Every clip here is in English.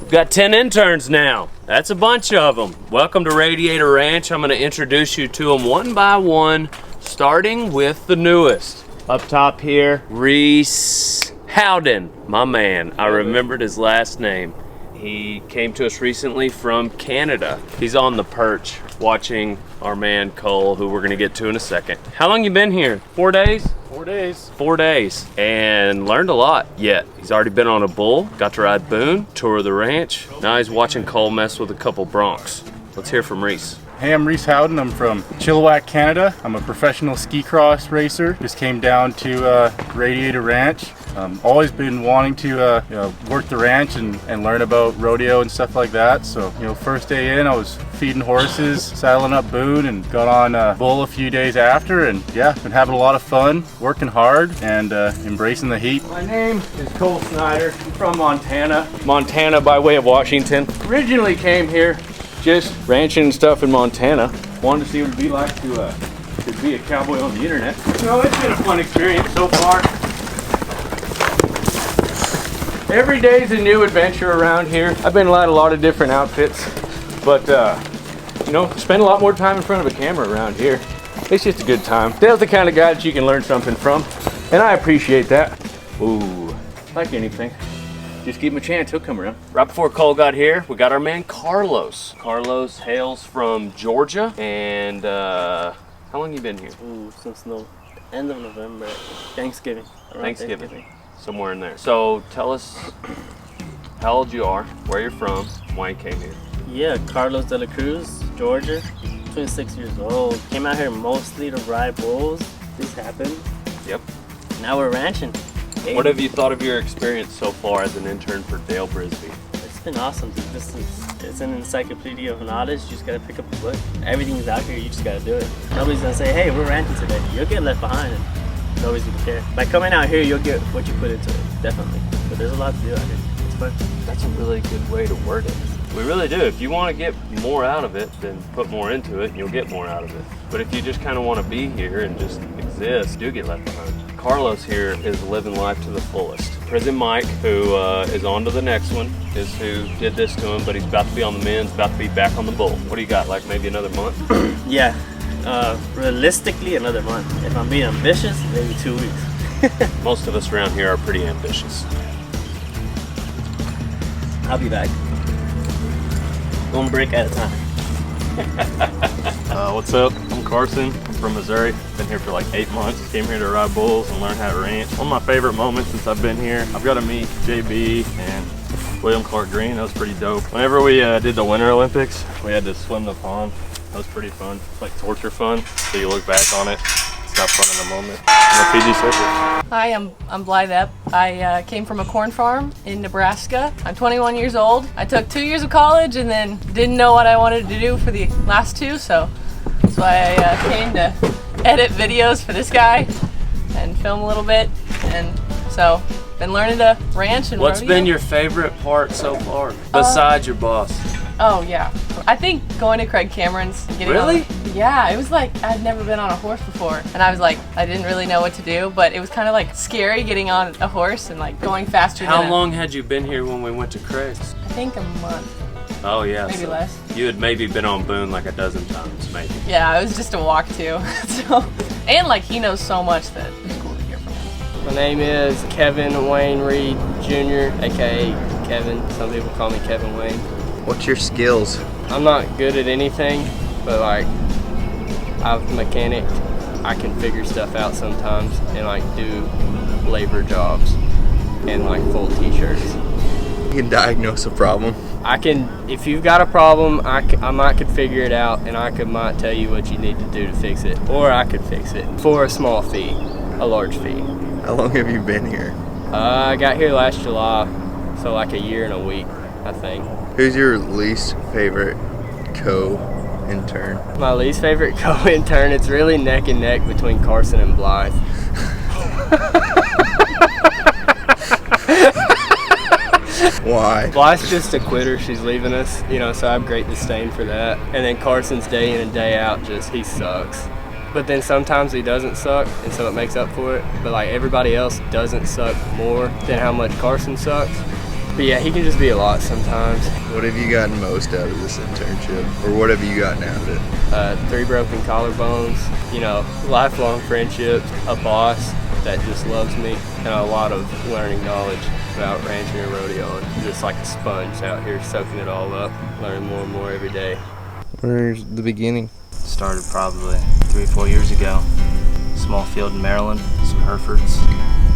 Got 10 interns now. That's a bunch of them. Welcome to Radiator Ranch. I'm going to introduce you to them one by one, starting with the newest. Up top here, Rhys Howden, my man. I remembered his last name. He came to us recently from Canada. He's on the perch watching our man Cole, who we're gonna get to in a second. How long you been here? 4 days? 4 days. 4 days. And learned a lot yet. He's already been on a bull, got to ride Boone, tour the ranch. Now he's watching Cole mess with a couple broncs. Let's hear from Rhys. Hey, I'm Rhys Howden. I'm from Chilliwack, Canada. I'm a professional ski cross racer. Just came down to Radiator Ranch. Always been wanting to work the ranch and learn about rodeo and stuff like that. So, first day in, I was feeding horses, saddling up Boone, and got on a bull a few days after. And yeah, been having a lot of fun, working hard, and embracing the heat. My name is Cole Snyder. I'm from Montana. Montana by way of Washington. Originally came here just ranching and stuff in Montana. Wanted to see what it'd be like to be a cowboy on the internet. It's been a fun experience so far. Every day is a new adventure around here. I've been in a lot of different outfits, but spend a lot more time in front of a camera around here. It's just a good time. Dale's the kind of guy that you can learn something from, and I appreciate that. Ooh, like anything. Just give him a chance, he'll come around. Right before Cole got here, we got our man Carlos. Carlos hails from Georgia, and how long you been here? Ooh, since the end of November. Thanksgiving. Thanksgiving. Somewhere in there. So tell us how old you are, where you're from, why you came here. Yeah, Carlos de la Cruz, Georgia, 26 years old. Came out here mostly to ride bulls. This happened. Yep. Now we're ranching. Hey. What have you thought of your experience so far as an intern for Dale Brisby? It's been awesome. It's an encyclopedia of knowledge. You just gotta pick up the book. Everything's out here, you just gotta do it. Nobody's gonna say, hey, we're ranching today. You'll get left behind. Nobody's gonna care. By coming out here, you'll get what you put into it, definitely. But there's a lot to do out here. It's fun. That's a really good way to word it. We really do. If you want to get more out of it, then put more into it and you'll get more out of it. But if you just kind of want to be here and just exist, do get left behind. Carlos here is living life to the fullest. Prison Mike, who is on to the next one, is who did this to him, but he's about to be on the men's, about to be back on the bull. What do you got, like maybe another month? Yeah. Realistically, another month. If I'm being ambitious, maybe 2 weeks. Most of us around here are pretty ambitious. I'll be back. One break at a time. What's up? I'm Carson. I'm from Missouri. Been here for like 8 months. Came here to ride bulls and learn how to ranch. One of my favorite moments since I've been here, I've got to meet JB and William Clark Green. That was pretty dope. Whenever we did the Winter Olympics, we had to swim the pond. That was pretty fun. It's like torture fun. So you look back on it. It's not fun in the moment. I'm a PG surfer. Hi, I'm Blythe. I came from a corn farm in Nebraska. I'm 21 years old. I took 2 years of college and then didn't know what I wanted to do for the last two, so that's why I came to edit videos for this guy and film a little bit. And so been learning to ranch and What's rodeo. been your favorite part so far, besides your boss? Oh yeah, I think going to Craig Cameron's. Really? Yeah, it was like I'd never been on a horse before, and I was like, I didn't really know what to do, but it was kind of like scary getting on a horse and like going faster. How long had you been here when we went to Craig's? I think a month. Oh yeah, Maybe less. You had maybe been on Boone like a dozen times, maybe. Yeah, it was just a walk too. So, and like he knows so much that it's cool to hear from him. My name is Kevin Wayne Reed Jr., aka Kevin. Some people call me Kevin Wayne. What's your skills? I'm not good at anything, but like I'm a mechanic. I can figure stuff out sometimes and like do labor jobs and like full t-shirts. You can diagnose a problem. I can, if you've got a problem, I might could figure it out and might tell you what you need to do to fix it, or I could fix it for a small fee, a large fee. How long have you been here? I got here last July, so like a year and a week, I think. Who's your least favorite co-intern? My least favorite co-intern, it's really neck and neck between Carson and Blythe. Why? Blythe's just a quitter, she's leaving us, so I have great disdain for that. And then Carson's day in and day out, he sucks. But then sometimes he doesn't suck, and so it makes up for it. But like everybody else doesn't suck more than how much Carson sucks. But yeah, he can just be a lot sometimes. What have you gotten most out of this internship? Or what have you gotten out of it? 3 broken collarbones, you know, lifelong friendships, a boss that just loves me, and a lot of learning knowledge about ranching and rodeo, and just like a sponge out here soaking it all up, learning more and more every day. Where's the beginning? Started probably 3 or 4 years ago. Small field in Maryland, some Herefords.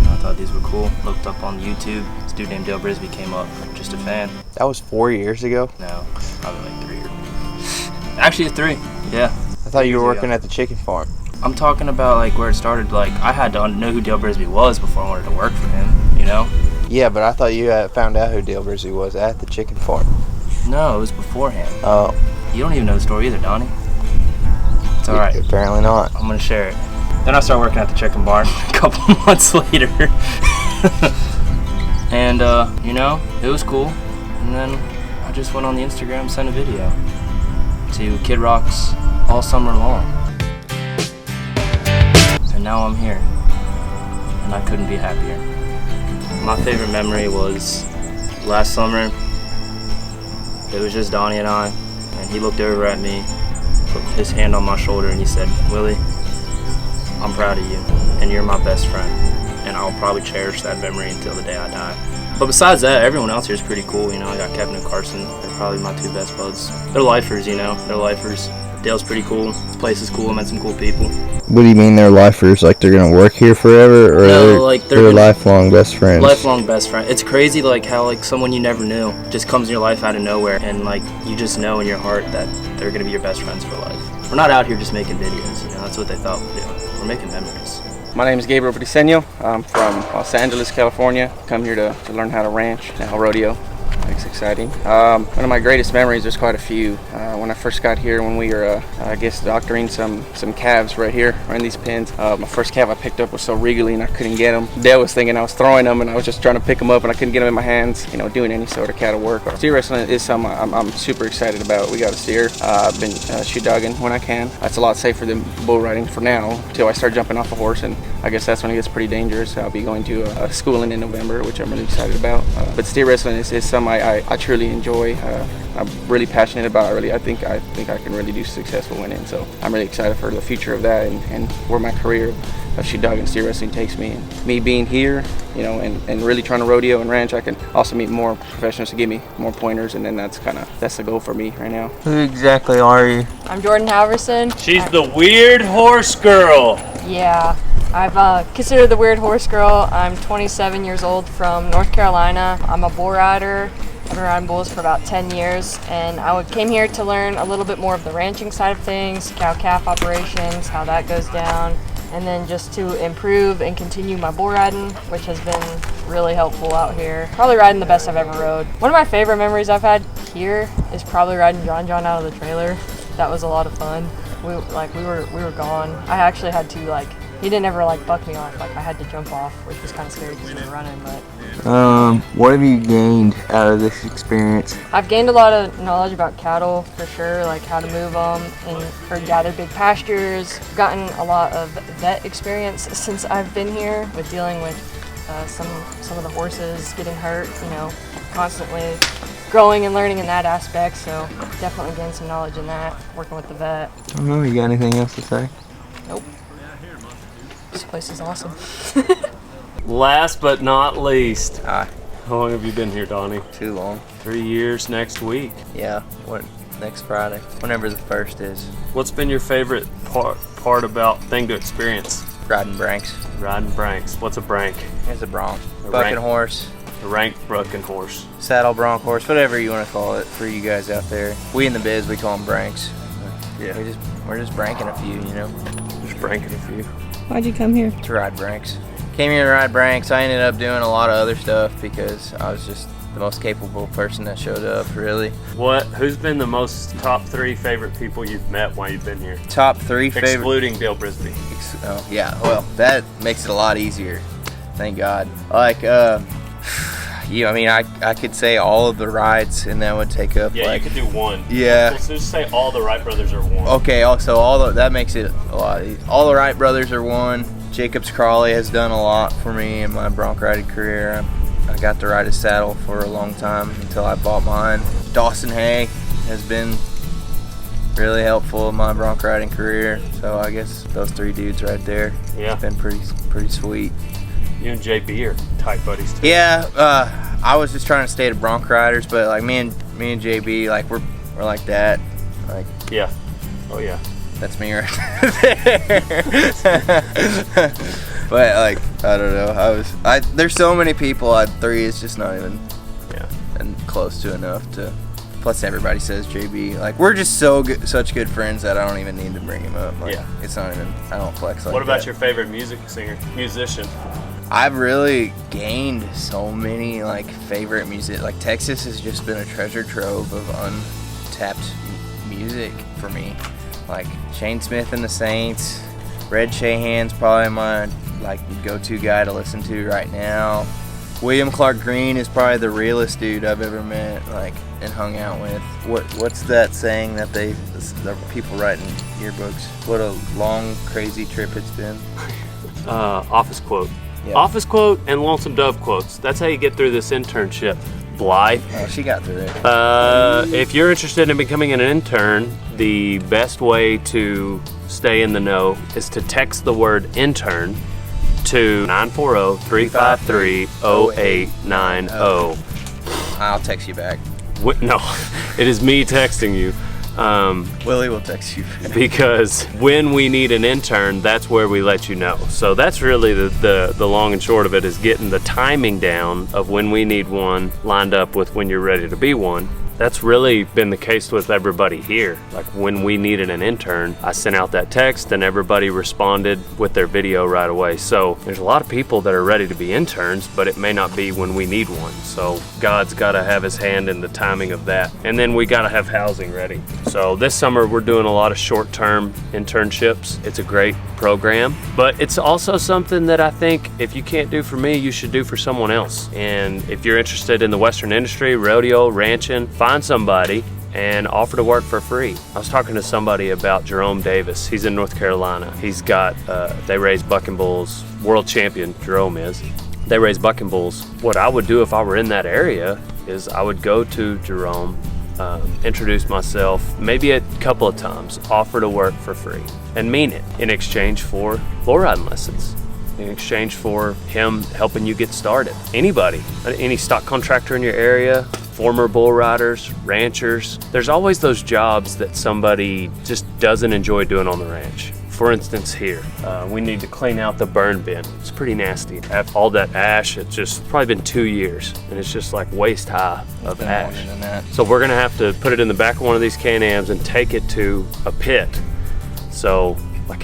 I thought these were cool. Looked up on YouTube. This dude named Brisby came up. Just a fan. That was 4 years ago? No, probably like 3 years. Actually, 3. Yeah. I thought you were working at the chicken farm. I'm talking about like where it started. Like I had to know who Dale Brisby was before I wanted to work for him. You know? Yeah, but I thought you had found out who Dale Brisby was at the chicken farm. No, it was beforehand. Oh. You don't even know the story either, Donnie. It's all right. Apparently not. I'm gonna share it. Then I started working at the chicken barn a couple months later. And, you know, it was cool. And then I just went on the Instagram, sent a video to Kid Rocks all summer long. And now I'm here. And I couldn't be happier. My favorite memory was last summer. It was just Donnie and I. And he looked over at me, put his hand on my shoulder, and he said, "Willie, I'm proud of you, and you're my best friend, and I'll probably cherish that memory until the day I die." But besides that, everyone else here is pretty cool. You know, I got Kevin and Carson. They're probably my 2 best buds. They're lifers, you know. They're lifers. Dale's pretty cool. This place is cool. I met some cool people. What do you mean they're lifers? Like they're gonna work here forever, or No, like they're lifelong best friends? Lifelong best friend. It's crazy, like how like someone you never knew just comes in your life out of nowhere, and like you just know in your heart that they're gonna be your best friends for life. We're not out here just making videos, you know. That's what they thought we're doing. We're making memories. My name is Gabriel. I'm from Los Angeles, California. Come here to learn how to ranch, now rodeo. It's exciting. One of my greatest memories, there's quite a few. When I first got here, when we were, I guess, doctoring some calves right here, right in these pens. My first calf I picked up was so regally and I couldn't get him. Dale was thinking I was throwing them and I was just trying to pick them up and I couldn't get them in my hands, you know, doing any sort of cattle work. Steer wrestling is something I'm super excited about. We got a steer. I've been shoe dogging when I can. It's a lot safer than bull riding for now, until I start jumping off a horse, and I guess that's when it gets pretty dangerous. I'll be going to schooling in November, which I'm really excited about. But steer wrestling is something I truly enjoy. I'm really passionate about it. I think I can really do successful in it. So I'm really excited for the future of that and where my career of shoe dog and steer wrestling takes me. And me being here, you know, and really trying to rodeo and ranch, I can also meet more professionals to give me more pointers, and then that's the goal for me right now. Who exactly are you? I'm Jordan Halverson. She's the weird horse girl. Yeah, I've considered the weird horse girl. I'm 27 years old from North Carolina. I'm a bull rider. I've been riding bulls for about 10 years, and I came here to learn a little bit more of the ranching side of things, cow-calf operations, how that goes down, and then just to improve and continue my bull riding, which has been really helpful out here. Probably riding the best I've ever rode. One of my favorite memories I've had here is probably riding John out of the trailer. That was a lot of fun. We were gone. I actually had to he didn't ever buck me off. I had to jump off, which was kind of scary because we were running. But what have you gained out of this experience? I've gained a lot of knowledge about cattle for sure, like how to move them and gather big pastures. I've gotten a lot of vet experience since I've been here with dealing with some of the horses getting hurt. You know, constantly growing and learning in that aspect. So definitely gained some knowledge in that, working with the vet. I don't know. You got anything else to say? Nope. This place is awesome. Last but not least, Hi. how long have you been here, Donnie? Too long. 3 years next week. Yeah. What? Next Friday. Whenever the 1st is. What's been your favorite part about thing to experience? Riding branks. Riding branks. What's a brank? It's a bronc. A Bucking rank- horse. A rank brucking horse. Saddle bronc horse. Whatever you want to call it for you guys out there. We in the biz, we call them branks. Yeah. We're just branking a few, you know. Just branking a few. Why'd you come here? To ride branks. Came here to ride branks. I ended up doing a lot of other stuff because I was just the most capable person that showed up, really. Who's been the most top 3 favorite people you've met while you've been here? Top 3 favorite. Excluding Dale Brisby. Oh, yeah. Well, that makes it a lot easier. Thank God. I could say all of the rides, and that would take up Yeah, you could do one. Yeah. Let's just say all the Wright brothers are one. Okay, also that makes it a lot easier. All the Wright brothers are one. Jacobs Crawley has done a lot for me in my bronc riding career. I got to ride his saddle for a long time until I bought mine. Dawson Hay has been really helpful in my bronc riding career. So I guess those 3 dudes right there. Yeah. Been pretty sweet. You and JB are tight buddies too. Yeah, I was just trying to stay to bronc riders, but like me and JB, like we're like that. Like yeah. Oh yeah. That's me right there. But like I don't know. There's so many people. 3 is just not even and close to enough to. Plus everybody says JB. Like we're just such good friends that I don't even need to bring him up. Like, it's not even. I don't flex like that. What about your favorite musician? I've really gained so many like favorite music. Like Texas has just been a treasure trove of untapped music for me. Like Shane Smith and the Saints, Red Shahan's probably my like go-to guy to listen to right now. William Clark Green is probably the realest dude I've ever met, like, and hung out with. What's that saying that the people write in yearbooks? What a long, crazy trip it's been. Office quote. Yep. Office quote and Lonesome Dove quotes. That's how you get through this internship. Blythe. Oh, she got through it. If you're interested in becoming an intern, the best way to stay in the know is to text the word intern to 940-353-0890. I'll text you back. No, it is me texting you. Willie will text you back. Because when we need an intern, that's where we let you know. So that's really the long and short of it, is getting the timing down of when we need one lined up with when you're ready to be one. That's really been the case with everybody here. Like when we needed an intern, I sent out that text and everybody responded with their video right away. So there's a lot of people that are ready to be interns, but it may not be when we need one. So God's got to have his hand in the timing of that. And then we got to have housing ready. So this summer we're doing a lot of short-term internships. It's a great program, but it's also something that I think if you can't do for me, you should do for someone else. And if you're interested in the Western industry, rodeo, ranching, find somebody and offer to work for free. I was talking to somebody about Jerome Davis. He's in North Carolina. He's got, they raise bucking bulls, world champion, Jerome is. They raise bucking bulls. What I would do if I were in that area is I would go to Jerome, introduce myself, maybe a couple of times, offer to work for free, and mean it in exchange for bull riding lessons. In exchange for him helping you get started. Anybody, any stock contractor in your area, former bull riders, ranchers, there's always those jobs that somebody just doesn't enjoy doing on the ranch. For instance here, we need to clean out the burn bin. It's pretty nasty. All that ash, it's just probably been 2 years and it's just like waist high of ash. So we're gonna have to put it in the back of one of these Can-Ams and take it to a pit. So like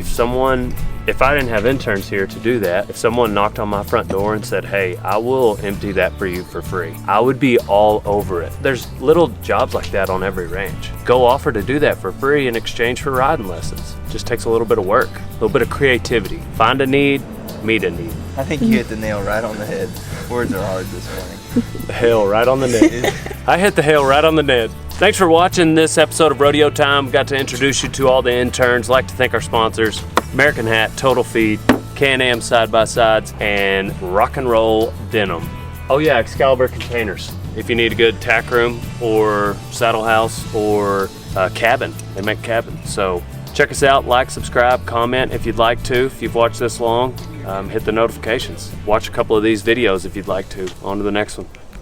if I didn't have interns here to do that, if someone knocked on my front door and said, hey, I will empty that for you for free, I would be all over it. There's little jobs like that on every ranch. Go offer to do that for free in exchange for riding lessons. Just takes a little bit of work, a little bit of creativity. Find a need, meet a need. I think you hit the nail right on the head. Words are hard this morning. The hail right on the net. I hit the hail right on the net. Thanks for watching this episode of Rodeo Time. Got to introduce you to all the interns. Like to thank our sponsors, American Hat, Total Feed, Can-Am side-by-sides, and Rock and Roll Denim. Oh yeah, Excalibur Containers. If you need a good tack room or saddle house or cabin, they make cabins. So check us out, like, subscribe, comment if you'd like to. If you've watched this long, hit the notifications. Watch a couple of these videos if you'd like to. On to the next one.